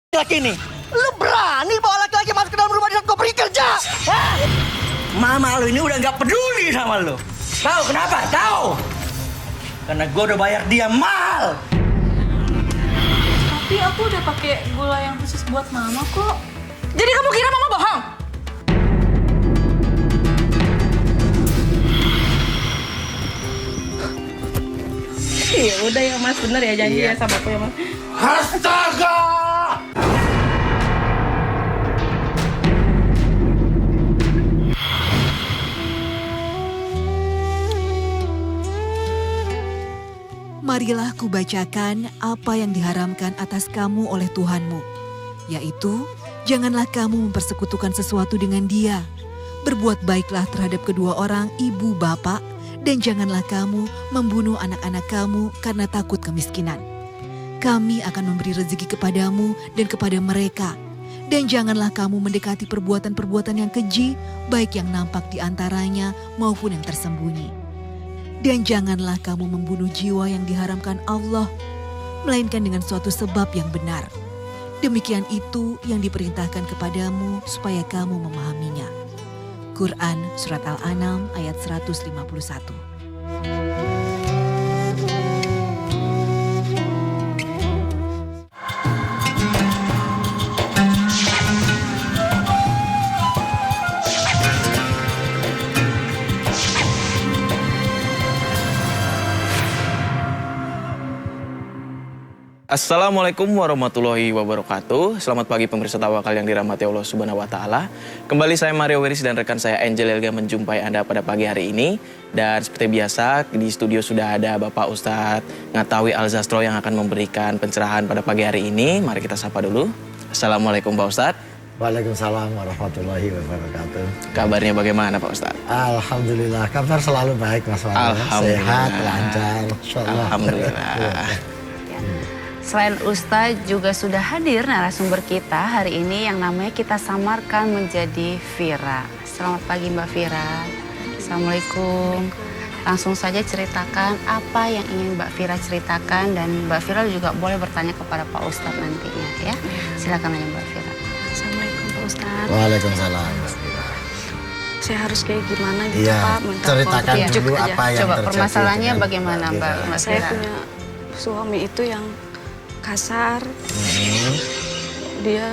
laki nih. Lu berani bawa laki-laki masuk ke dalam rumah di saat gue pergi kerja? Hah? Mama lu ini udah nggak peduli sama lu. Tahu kenapa? Tahu? Karena gue udah bayar dia mahal. Tapi aku udah pakai gula yang khusus buat mama kok. Jadi kamu kira mama bohong? Iya udah ya mas, bener ya janji ya sama aku ya mas. Astaga! Marilah kubacakan apa yang diharamkan atas kamu oleh Tuhanmu, yaitu janganlah kamu mempersekutukan sesuatu dengan dia. Berbuat baiklah terhadap kedua orang ibu bapak, dan janganlah kamu membunuh anak-anak kamu karena takut kemiskinan. Kami akan memberi rezeki kepadamu dan kepada mereka. Dan janganlah kamu mendekati perbuatan-perbuatan yang keji, baik yang nampak di antaranya maupun yang tersembunyi. Dan janganlah kamu membunuh jiwa yang diharamkan Allah, melainkan dengan suatu sebab yang benar. Demikian itu yang diperintahkan kepadamu supaya kamu memahaminya. Quran Surat Al-An'am ayat 151. Assalamualaikum warahmatullahi wabarakatuh. Selamat pagi pemirsa Tawakal yang dirahmati Allah Subhanahu wa taala. Kembali saya Mario Wiris dan rekan saya Angel Elga menjumpai Anda pada pagi hari ini. Dan seperti biasa di studio sudah ada Bapak Ustadz Ngatawi Al-Zastro yang akan memberikan pencerahan pada pagi hari ini. Mari kita sapa dulu. Assalamualaikum Pak Ustadz. Waalaikumsalam warahmatullahi wabarakatuh. Kabarnya bagaimana Pak Ustadz? Alhamdulillah, kabar selalu baik Mas Mario. Alhamdulillah. Sehat, lancar, insyaallah. Alhamdulillah. Selain Ustadz juga sudah hadir narasumber kita hari ini yang namanya kita samarkan menjadi Vira. Selamat pagi Mbak Vira. Assalamualaikum. Langsung saja ceritakan apa yang ingin Mbak Vira ceritakan dan Mbak Vira juga boleh bertanya kepada Pak Ustadz nantinya ya. Silakan aja Mbak Vira. Assalamualaikum Pak Ustadz. Waalaikumsalam Mas Vira. Saya harus kayak gimana gitu Iya, Pak? Minta ceritakan petunjuk dulu aja. apa yang Coba terjadi permasalahannya dengan bagaimana Mbak Saya Vira? punya suami itu yang kasar. Dia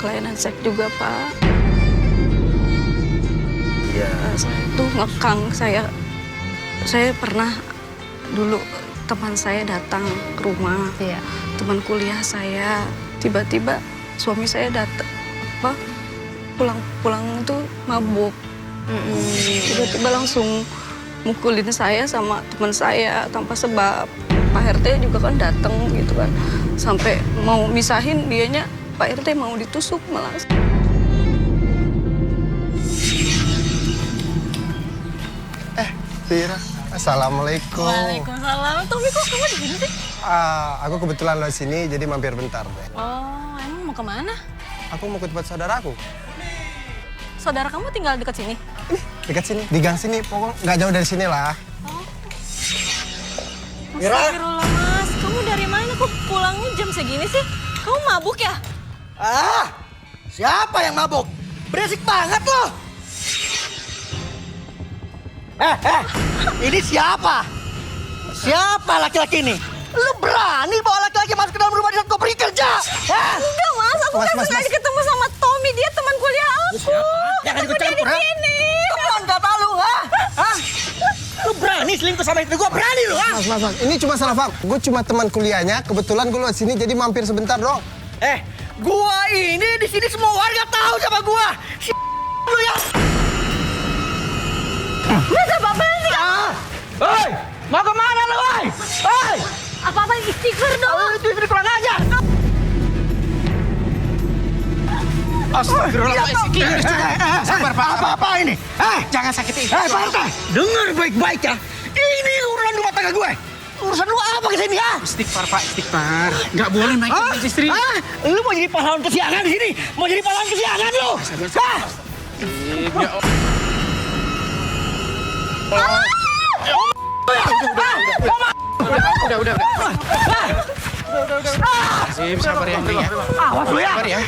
kelainan seks juga Pak. Iya. Saya tuh ngekang saya pernah dulu teman saya datang ke rumah. Iya. Teman kuliah saya tiba-tiba suami saya datang pulang tuh mabuk. Tiba-tiba langsung mukulin saya sama teman saya tanpa sebab. Pak RT juga kan datang gitu kan. Sampai mau misahin dianya Pak RT mau ditusuk malah. Vira, assalamualaikum. Waalaikumsalam. Tommy kok kamu di sini sih? Aku kebetulan lewat sini, jadi mampir bentar deh. Oh, emang mau kemana? Aku mau ke tempat saudaraku. Saudara kamu tinggal dekat sini? Dekat sini, di gang sini, pokoknya nggak jauh dari sini lah. Astagfirullah mas, kamu dari mana kok pulangnya jam segini sih? Kamu mabuk ya? Ah, siapa yang mabuk? Berisik banget loh. Ini siapa? Siapa laki-laki ini? Lu berani bawa laki-laki masuk ke dalam rumah di saat gue pergi kerja? Hah? Enggak mas, aku kan sengaja ketemu sama Tommy, dia teman kuliah aku. Jangan ikut campur, ha? Teman kata lu, ha? Hah? Lu berani selingkuh sama istri gue? Berani lu, ha? Mas, ini cuma salah paham. Gue cuma teman kuliahnya, kebetulan gue lewat sini, jadi mampir sebentar dong. Gua ini di sini semua warga tahu sama gua. Si lu ya. Masa apa sih? Hei, mau kemana lu, hei? Hei, Apa-apa istighfar dong. itu istri kurang ajar. Astagfirullahaladzim. Sabar, Pak. Apa-apa ini? Jangan sakiti istri. Pak RT, dengar baik-baik ya. Ini urusan rumah tangga gue. Urusan lu apa kesini, ha? Istighfar, Pak, istighfar. Nggak boleh naik ke istri. Lu mau jadi pahlawan kesiangan di sini? Mau jadi pahlawan kesiangan lu? Hah? Udah. Sabar ya, Hendri ya. Awas lu ya. Sabar ya.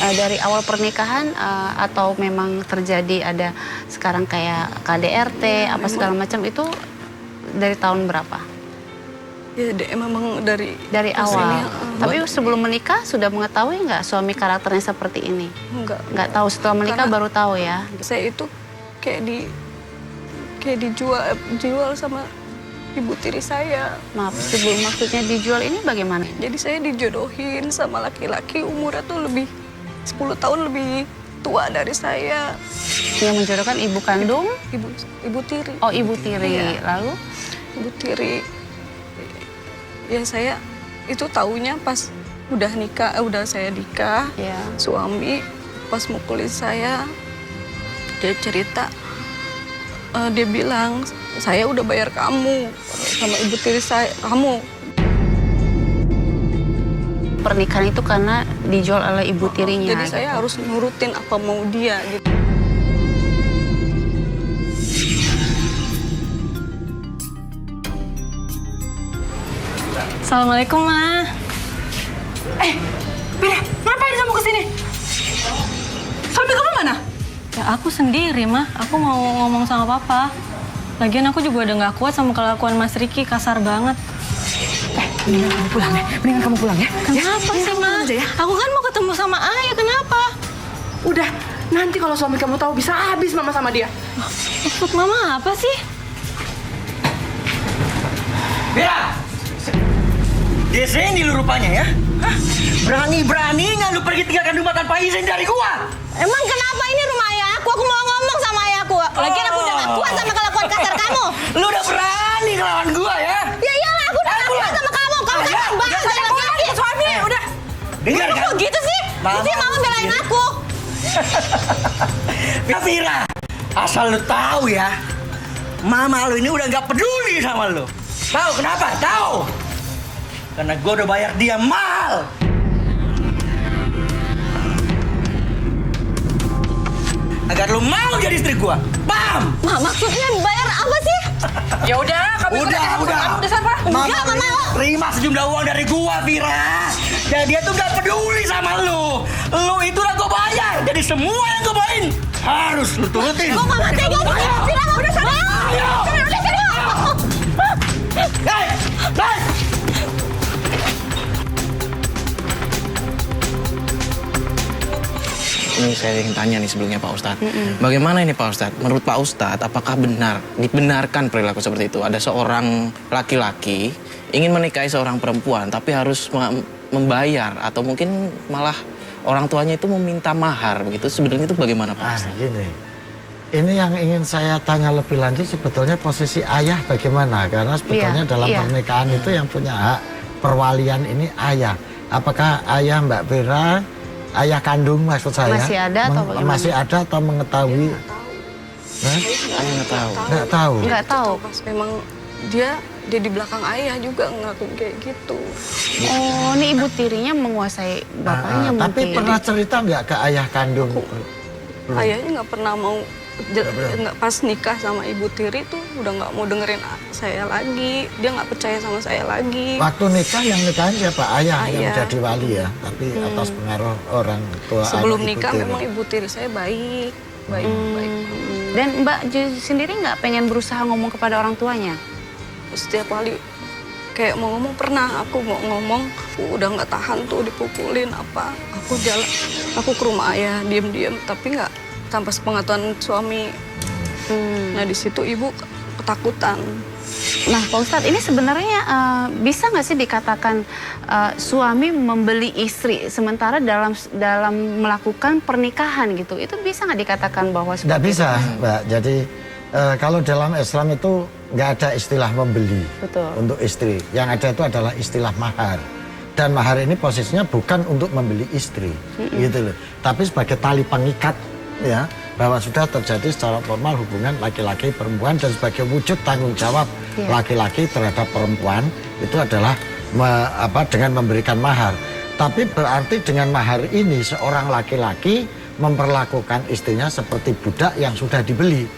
Dari awal pernikahan atau memang terjadi ada sekarang kayak KDRT apa segala macam itu dari tahun berapa? Ya memang dari Awal. kesini, Tapi sebelum menikah sudah mengetahui nggak suami karakternya seperti ini? Nggak tahu, setelah menikah Karena baru tahu ya. saya itu kayak dijual sama ibu tiri saya. Maaf, sebelum maksudnya dijual ini bagaimana? Jadi saya dijodohin sama laki-laki umurnya tuh lebih 10 tahun lebih tua dari saya. Yang menjodohkan ibu kandung? Ibu tiri. Oh, ibu tiri. Iya. Lalu? Ibu tiri. Ya saya itu taunya pas udah saya nikah. Ya. Suami pas mukulin saya, dia cerita, dia bilang saya udah bayar kamu sama ibu tiri saya, kamu. Pernikahan itu karena dijual oleh ibu tirinya. Jadi saya harus nurutin apa mau dia gitu. Assalamualaikum, Ma. Beda, ngapain kamu kesini? Suami kamu mana? Ya aku sendiri, Ma. Aku mau ngomong sama Papa. Lagian aku juga udah nggak kuat sama kelakuan Mas Riki, kasar banget. Mendingan kamu pulang ya. Mendingan kamu pulang ya. Kenapa sih, Ma? Aja ya. Aku kan mau ketemu sama Ayah, kenapa? Udah, nanti kalau suami kamu tahu bisa habis mama sama dia. Maksud Mama apa sih? Bira! Di sini lu rupanya ya? Hah? Berani-beraninya lu pergi tinggalkan rumah tanpa izin dari gua? Emang kenapa ini rumah ayah aku? Aku mau ngomong sama ayahku. Lagian aku udah gak kuat sama kelakuan kasar kamu. Lu udah berani ngelawan gua ya? Ya iyalah, aku udah gak kuat sama kamu. Kamu kan banget dari laki-laki. Suami, udah. Dengar Kok kan? gitu sih? Mesti Mama belain aku. Vira, asal lu tahu ya, mama lu ini udah nggak peduli sama lu. Tahu kenapa? Tahu? Karena gue udah bayar dia mahal. Agar lu mau jadi istri gue. Paham? Ma, maksudnya bayar apa sih? Ya udah, kamu Udah. Kamu udah sabar. Enggak, Mama. Terima sejumlah uang dari gua, Vira. Dan dia tuh gak peduli sama lu. Lu itu udah gua bayar. Jadi semua yang gua bawain harus lu turutin. Kok Mama tega banget? Tidak, udah sana. Ayo. Udah sana. Hei! Hei! Ini saya ingin tanya nih sebelumnya Pak Ustadz. Bagaimana ini Pak Ustadz? Menurut Pak Ustadz, apakah dibenarkan perilaku seperti itu? Ada seorang laki-laki ingin menikahi seorang perempuan, tapi harus membayar atau mungkin malah orang tuanya itu meminta mahar begitu. Sebenarnya itu bagaimana Pak Ustadz? Gini, ini yang ingin saya tanya lebih lanjut sebetulnya posisi ayah bagaimana? Karena sebetulnya dalam pernikahan itu yang punya hak perwalian ini ayah. Apakah ayah Mbak Vera, ayah kandung maksud saya, Masih ada atau bagaimana? masih ada atau mengetahui? Saya nggak tahu. Nggak tahu. Nggak tahu. Pas memang dia di belakang ayah juga ngelakuin kayak gitu. Oh, ini ibu tirinya menguasai bapaknya mungkin. Tapi pernah cerita nggak ke ayah kandung? Ayahnya nggak pernah mau, nggak pas nikah sama ibu tiri tuh udah nggak mau dengerin saya lagi. Dia nggak percaya sama saya lagi. Waktu nikah yang nikahin siapa? Ayah yang Ayah. jadi wali ya, tapi atas pengaruh orang tua. Sebelum ibu nikah tiri. memang ibu tiri saya baik. Dan Mbak sendiri nggak pengen berusaha ngomong kepada orang tuanya? Setiap kali kayak mau ngomong, pernah aku mau ngomong, aku udah nggak tahan tuh dipukulin apa. Aku ke rumah ayah diem-diem, tapi nggak tanpa sepengetahuan suami. Nah di situ ibu ketakutan. Nah, Pak Ustadz, ini sebenarnya bisa nggak sih dikatakan suami membeli istri sementara dalam melakukan pernikahan gitu? Itu bisa nggak dikatakan bahwa Nggak bisa, Mbak. Jadi kalau dalam Islam itu nggak ada istilah membeli. Betul. Untuk istri. Yang ada itu adalah istilah mahar. Dan mahar ini posisinya bukan untuk membeli istri, gitu loh. Tapi sebagai tali pengikat, ya, bahwa sudah terjadi secara formal hubungan laki-laki perempuan dan sebagai wujud tanggung jawab laki-laki terhadap perempuan itu adalah dengan memberikan mahar. Tapi berarti dengan mahar ini seorang laki-laki memperlakukan istrinya seperti budak yang sudah dibeli.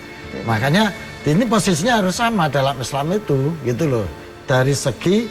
Makanya ini posisinya harus sama dalam Islam itu, gitu loh. Dari segi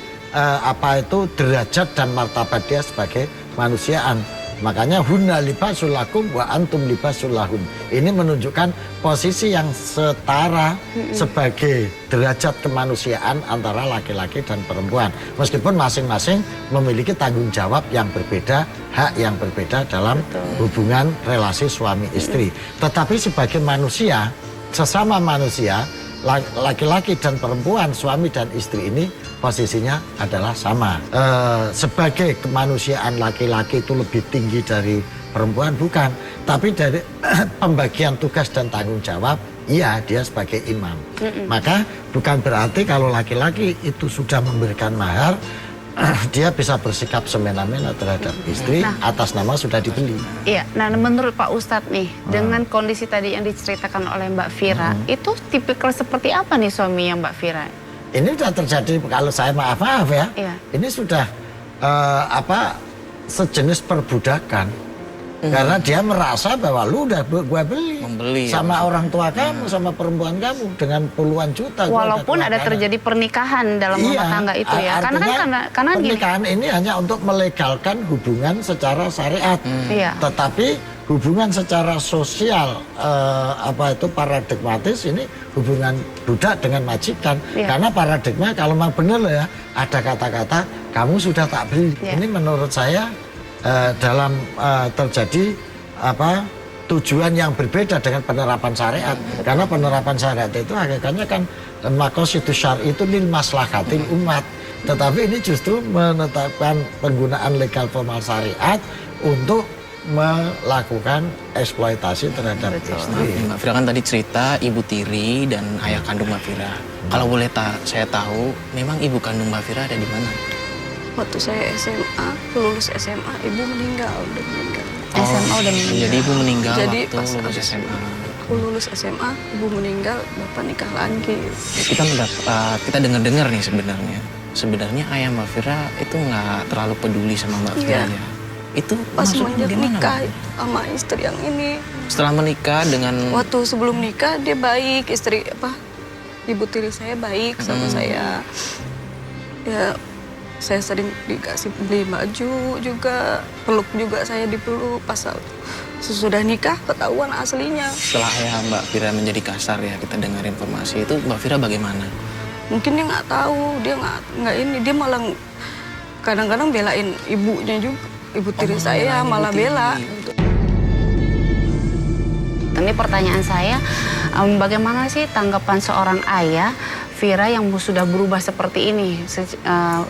derajat dan martabat dia sebagai manusiaan. Makanya hunna libasul lakum wa antum libasul lahun. Ini menunjukkan posisi yang setara sebagai derajat kemanusiaan antara laki-laki dan perempuan. Meskipun masing-masing memiliki tanggung jawab yang berbeda, hak yang berbeda dalam hubungan relasi suami istri. Tetapi sebagai manusia, sesama manusia, laki-laki dan perempuan, suami dan istri ini posisinya adalah sama. Sebagai kemanusiaan laki-laki itu lebih tinggi dari perempuan, bukan. Tapi dari pembagian tugas dan tanggung jawab, iya dia sebagai imam. Maka bukan berarti kalau laki-laki itu sudah memberikan mahar, dia bisa bersikap semena-mena terhadap istri atas nama sudah dibeli. Iya, nah menurut Pak Ustadz nih, dengan kondisi tadi yang diceritakan oleh Mbak Vira, itu tipikal seperti apa nih suami yang Mbak Vira? Ini sudah terjadi, kalau saya maaf ya, ini sudah sejenis perbudakan. Karena dia merasa bahwa lu udah gue beli sama orang tua kamu, sama perempuan kamu dengan puluhan juta. Walaupun ada terjadi pernikahan dalam rumah tangga itu ya. Karena pernikahan ini hanya untuk melegalkan hubungan secara syariat. Tetapi hubungan secara sosial paradigmatis ini hubungan budak dengan majikan. Karena paradigma kalau memang benar loh ya, ada kata-kata kamu sudah tak beli. Ini menurut saya dalam terjadi tujuan yang berbeda dengan penerapan syariat. Karena penerapan syariat itu hakikatnya kan maqasidus syar'i itu lil maslahatil umat. Tetapi ini justru menetapkan penggunaan legal formal syariat untuk melakukan eksploitasi terhadap istri. Mbak Vira kan tadi cerita ibu tiri dan ayah kandung Mbak Vira. Kalau boleh saya tahu, memang ibu kandung Mbak Vira ada di mana? Waktu saya SMA, lulus SMA, ibu meninggal, udah meninggal. SMA udah meninggal. Jadi ibu meninggal Jadi waktu pas lulus SMA. Aku lulus SMA, ibu meninggal, bapak nikah lagi. Kita dengar-dengar nih sebenarnya ayah Mbak Vira itu nggak terlalu peduli sama Mbak Vira ya. Itu pas maksudnya semenjak gimana, nikah Mbak? sama istri yang ini. Setelah menikah dengan Waktu sebelum nikah dia baik, ibu tiri saya baik sama saya. Ya, saya sering dikasih beli baju juga, peluk juga saya dipeluk. Pas sesudah nikah ketahuan aslinya. setelah ayah Mbak Vira menjadi kasar ya, kita dengar informasi itu, Mbak Vira bagaimana? Mungkin dia nggak tahu, dia nggak ini, dia malah kadang-kadang belain ibunya juga, ibu tiri saya malah bela. Ini pertanyaan saya, bagaimana sih tanggapan seorang ayah Vira yang sudah berubah seperti ini,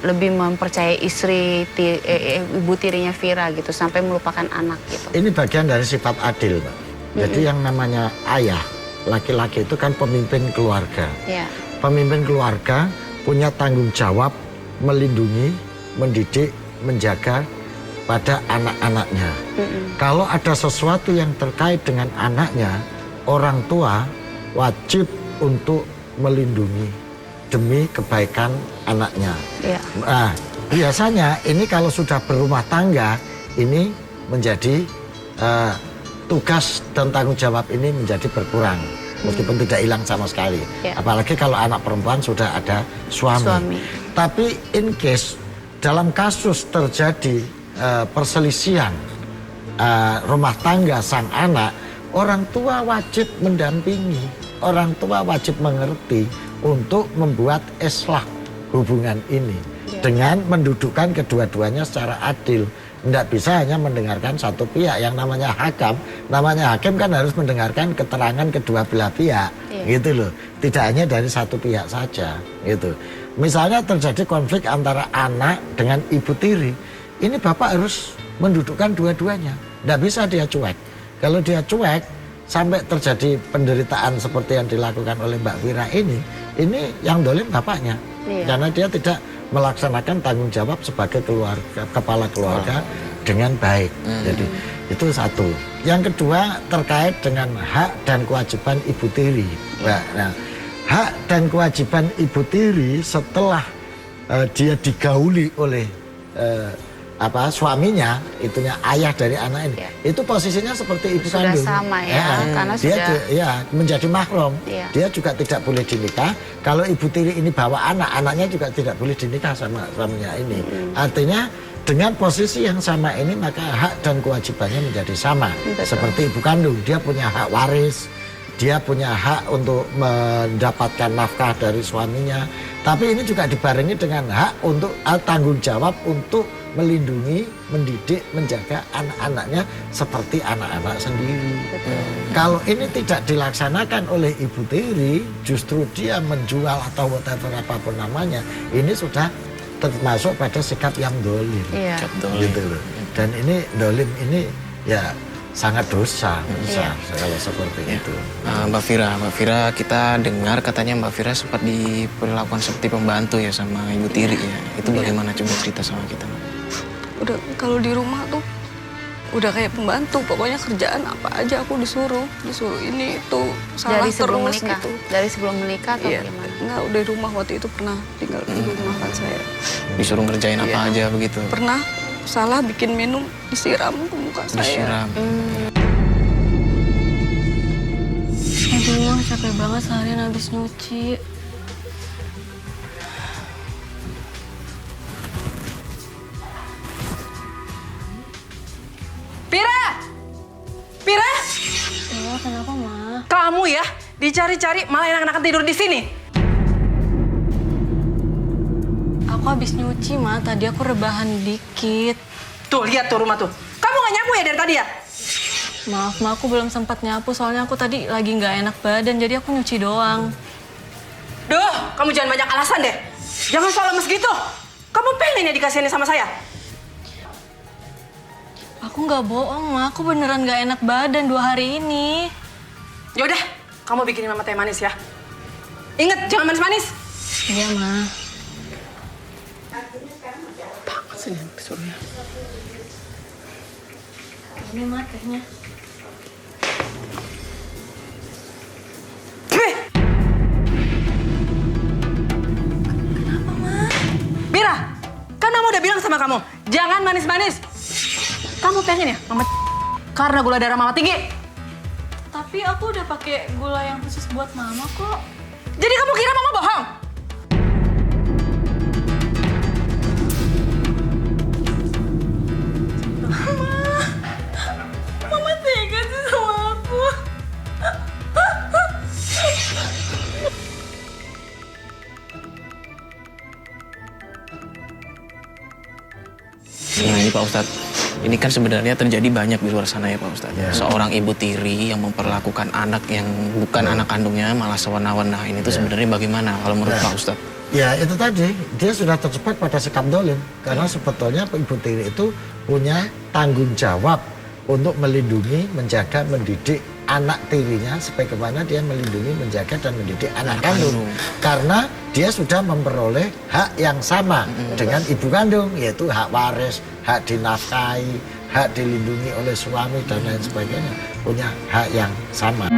lebih mempercayai ibu tirinya Vira gitu, sampai melupakan anak gitu. Ini bagian dari sifat adil, Pak. Jadi yang namanya ayah, laki-laki itu kan pemimpin keluarga. Pemimpin keluarga punya tanggung jawab melindungi, mendidik, menjaga pada anak-anaknya. Kalau ada sesuatu yang terkait dengan anaknya, orang tua wajib untuk melindungi demi kebaikan anaknya. Nah, biasanya ini kalau sudah berumah tangga, ini menjadi tugas dan tanggung jawab ini menjadi berkurang, meskipun tidak hilang sama sekali. Apalagi kalau anak perempuan sudah ada suami. Tapi in case dalam kasus terjadi perselisihan rumah tangga sang anak, orang tua wajib mendampingi, orang tua wajib mengerti untuk membuat islah hubungan ini dengan mendudukkan kedua-duanya secara adil. Tidak bisa hanya mendengarkan satu pihak. Yang namanya hakam, namanya hakim kan harus mendengarkan keterangan kedua belah pihak, gitu loh. Tidak hanya dari satu pihak saja, gitu. Misalnya terjadi konflik antara anak dengan ibu tiri, ini bapak harus mendudukkan dua-duanya. Tidak bisa dia cuek. Kalau dia cuek, sampai terjadi penderitaan seperti yang dilakukan oleh Mbak Vira ini yang dolim bapaknya. Karena dia tidak melaksanakan tanggung jawab sebagai kepala keluarga dengan baik. Jadi itu satu. Yang kedua terkait dengan hak dan kewajiban ibu tiri. Nah, hak dan kewajiban ibu tiri setelah dia digauli oleh suaminya, itunya ayah dari anak ini, itu posisinya seperti ibu Sudah kandung. sama ya, karena dia sudah menjadi mahram. Iya. Dia juga tidak boleh dinikah. Kalau ibu tiri ini bawa anak, anaknya juga tidak boleh dinikah sama suaminya ini. Artinya dengan posisi yang sama ini maka hak dan kewajibannya menjadi sama. Seperti ibu kandung, dia punya hak waris, dia punya hak untuk mendapatkan nafkah dari suaminya. Tapi ini juga dibarengi dengan hak untuk tanggung jawab untuk melindungi, mendidik, menjaga anak-anaknya seperti anak-anak sendiri. Kalau ini tidak dilaksanakan oleh ibu tiri, justru dia menjual atau whatever apapun namanya, ini sudah termasuk pada sikap yang dolim. Iya. Gitu loh. Dan ini dolim ini ya sangat dosa kalau seperti itu. Mbak Fira, kita dengar katanya Mbak Fira sempat diperlakukan seperti pembantu ya sama ibu tiri ya. Itu bagaimana, coba cerita sama kita, Mbak? Udah kalau di rumah tuh udah kayak pembantu, pokoknya kerjaan apa aja aku disuruh ini itu salah Dari sebelum terus menikah? gitu. Dari sebelum menikah atau Iya, bagaimana? enggak, udah di rumah waktu itu pernah tinggal di rumah kan saya. Disuruh ngerjain apa aja begitu? Pernah salah bikin minum disiram ke muka saya. Disiram. Aduh, capek banget seharian habis nyuci. Pira, Ya, kenapa, Ma? kamu ya dicari-cari malah enak-enakan tidur di sini. Aku habis nyuci, Ma. Tadi aku rebahan dikit. Tuh, lihat tuh rumah tuh. Kamu nggak nyapu ya dari tadi ya? Maaf, Ma. Aku belum sempat nyapu. Soalnya aku tadi lagi nggak enak badan. Jadi aku nyuci doang. Duh, kamu jangan banyak alasan deh. Jangan soal lemes gitu. Kamu pengen ya dikasihin sama saya? Aku nggak bohong, Ma. Aku beneran nggak enak badan 2 hari ini. Yaudah, kamu bikinin mama teh manis ya. Ingat, jangan manis-manis. Iya, Ma. Ini, Ma, tehnya. Bira, kan mama udah bilang sama kamu, jangan manis-manis. Kamu pengen ya, mama karena gula darah mama tinggi. Tapi aku udah pakai gula yang khusus buat Mama kok. Jadi kamu kira mama bohong? Mama tega sih sama aku. Nah ini Pak Ustadz, ini kan sebenarnya terjadi banyak di luar sana ya Pak Ustadz. Seorang ibu tiri yang memperlakukan anak yang bukan anak kandungnya malah sewenang-wenang. Ini tuh sebenarnya bagaimana kalau menurut Pak Ustadz? Ya itu tadi, dia sudah terjebak pada sikap dolim. Karena sebetulnya ibu tiri itu punya tanggung jawab untuk melindungi, menjaga, mendidik anak tirinya sebagaimana dia melindungi, menjaga, dan mendidik anak kandung. Karena dia sudah memperoleh hak yang sama dengan ibu kandung, yaitu hak waris, hak dinafkahi, hak dilindungi oleh suami, dan lain sebagainya. Punya hak yang sama.